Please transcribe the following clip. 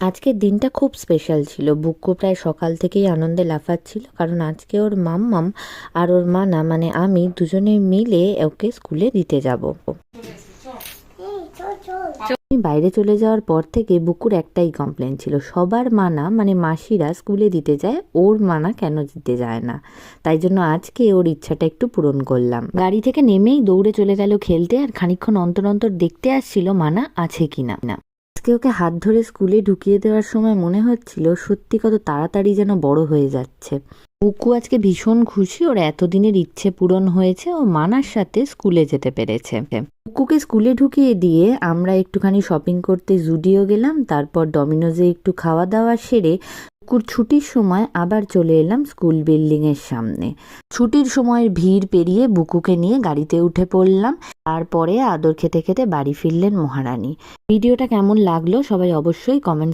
আজকের দিনটা খুব স্পেশাল ছিল। বুক্কু প্রায় সকাল থেকেই আনন্দে লাফাচ্ছিল, কারণ আজকে ওর মাম্মাম আর ওর মানা মানে আমি দুজনে মিলে ওকে স্কুলে দিতে যাব। আমি বাইরে চলে যাওয়ার পর থেকে বুকুর একটাই কমপ্লেন ছিল, সবার মানা মানে মাসিরা স্কুলে দিতে যায়, ওর মানা কেন দিতে যায় না। তাই জন্য আজকে ওর ইচ্ছাটা একটু পূরণ করলাম। গাড়ি থেকে নেমেই দৌড়ে চলে গেল খেলতে, আর খানিকক্ষণ অন্তর অন্তর দেখতে আসছিল মানা আছে কিনা। আজকে ওকে হাত ধরে স্কুলে ঢুকিয়ে দেওয়ার সময় মনে হচ্ছিল সত্যি কত তাড়াতাড়ি যেন বড় হয়ে যাচ্ছে। বুকু আজকে ভীষণ খুশি, ওর এতদিনের ইচ্ছে পূরণ হয়েছে, ও মানার সাথে স্কুলে যেতে পেরেছে। বুকুকে স্কুলে ঢুকিয়ে দিয়ে আমরা একটুখানি শপিং করতে জুডিও গেলাম, তারপর ডমিনোজে একটু খাওয়া দাওয়া সেরে বুকুর ছুটির সময় আবার চলে এলাম স্কুল বিল্ডিং এর সামনে। ছুটির সময়ের ভিড় পেরিয়ে বুকুকে নিয়ে গাড়িতে উঠে পড়লাম। তারপরে আদর খেতে খেতে বাড়ি ফিরলেন মহারানী। ভিডিওটা কেমন লাগলো সবাই অবশ্যই কমেন্ট